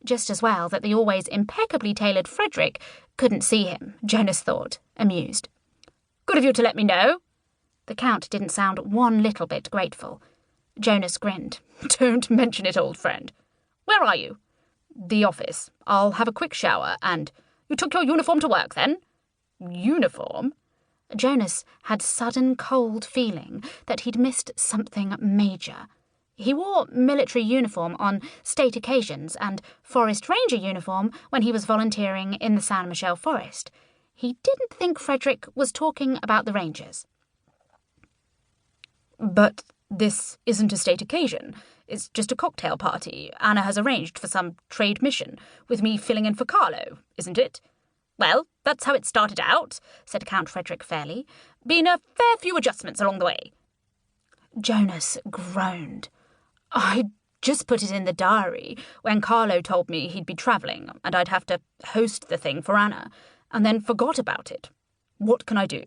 Just as well that the always impeccably tailored Frederick couldn't see him, Jonas thought, amused. Good of you to let me know. The Count didn't sound one little bit grateful. Jonas grinned. Don't mention it, old friend. Where are you? The office. I'll have a quick shower and... You took your uniform to work, then? Uniform? Jonas had sudden cold feeling that he'd missed something major. He wore military uniform on state occasions and forest ranger uniform when he was volunteering in the San Michele forest. He didn't think Frederick was talking about the rangers. But this isn't a state occasion. It's just a cocktail party Anna has arranged for some trade mission, with me filling in for Carlo, isn't it? Well, that's how it started out, said Count Frederick fairly. Been a fair few adjustments along the way. Jonas groaned. I just put it in the diary when Carlo told me he'd be travelling and I'd have to host the thing for Anna, and then forgot about it. What can I do?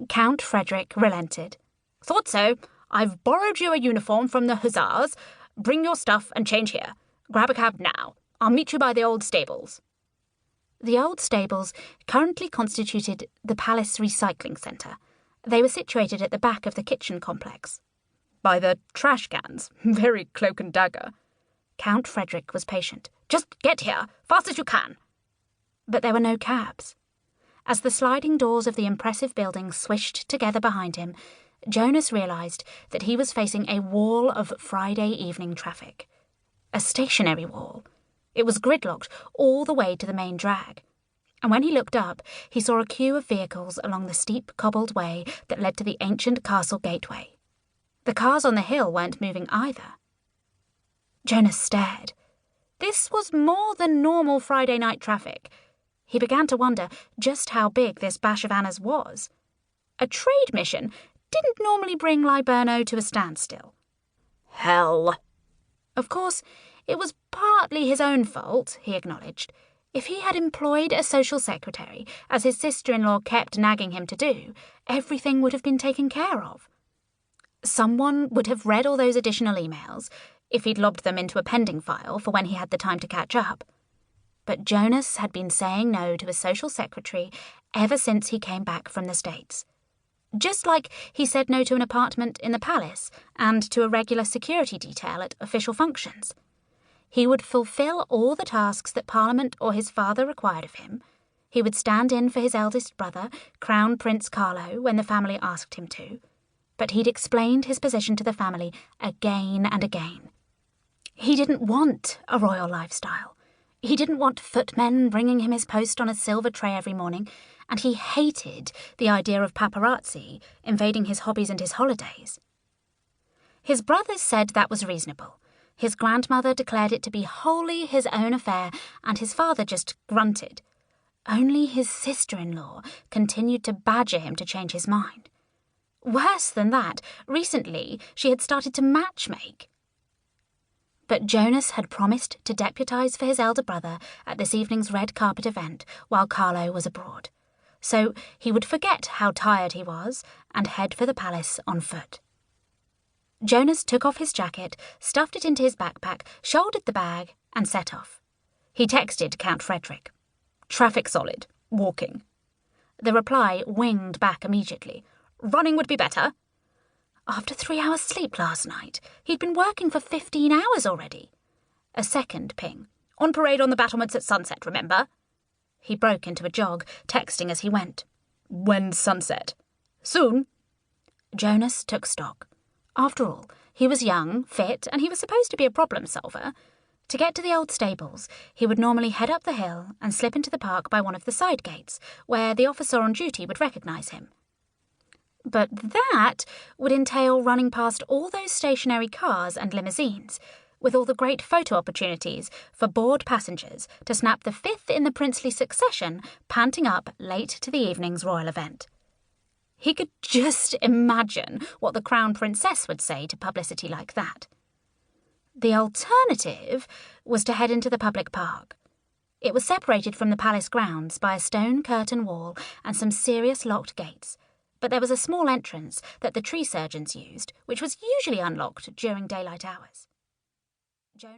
Count Frederick relented. Thought so. I've borrowed you a uniform from the Hussars. Bring your stuff and change here. Grab a cab now. I'll meet you by the old stables. The old stables currently constituted the Palace Recycling Centre. They were situated at the back of the kitchen complex. By the trash cans. Very cloak and dagger. Count Frederick was patient. Just get here, fast as you can. But there were no cabs. As the sliding doors of the impressive building swished together behind him, Jonas realised that he was facing a wall of Friday evening traffic. A stationary wall. It was gridlocked all the way to the main drag. And when he looked up, he saw a queue of vehicles along the steep cobbled way that led to the ancient castle gateway. The cars on the hill weren't moving either. Jonas stared. This was more than normal Friday night traffic. He began to wonder just how big this bash of Anna's was. A trade mission didn't normally bring Liburno to a standstill. Hell! Of course, it was partly his own fault, he acknowledged. If he had employed a social secretary, as his sister-in-law kept nagging him to do, everything would have been taken care of. Someone would have read all those additional emails, if he'd lobbed them into a pending file for when he had the time to catch up. But Jonas had been saying no to a social secretary ever since he came back from the States. Just like he said no to an apartment in the palace and to a regular security detail at official functions. He would fulfil all the tasks that Parliament or his father required of him. He would stand in for his eldest brother, Crown Prince Carlo, when the family asked him to. But he'd explained his position to the family again and again. He didn't want a royal lifestyle. He didn't want footmen bringing him his post on a silver tray every morning, and he hated the idea of paparazzi invading his hobbies and his holidays. His brothers said that was reasonable. His grandmother declared it to be wholly his own affair, and his father just grunted. Only his sister-in-law continued to badger him to change his mind. Worse than that, recently she had started to matchmake. But Jonas had promised to deputise for his elder brother at this evening's red carpet event while Carlo was abroad. So he would forget how tired he was and head for the palace on foot. Jonas took off his jacket, stuffed it into his backpack, shouldered the bag, and set off. He texted Count Frederick. Traffic solid. Walking. The reply winged back immediately. Running would be better. After 3 hours sleep last night, he'd been working for 15 hours already. A second ping. On parade on the battlements at sunset, remember? He broke into a jog, texting as he went. When's sunset? Soon. Jonas took stock. After all, he was young, fit, and he was supposed to be a problem solver. To get to the old stables, he would normally head up the hill and slip into the park by one of the side gates, where the officer on duty would recognise him. But that would entail running past all those stationary cars and limousines, with all the great photo opportunities for bored passengers to snap the fifth in the princely succession panting up late to the evening's royal event. He could just imagine what the Crown Princess would say to publicity like that. The alternative was to head into the public park. It was separated from the palace grounds by a stone curtain wall and some serious locked gates, but there was a small entrance that the tree surgeons used, which was usually unlocked during daylight hours. Jonas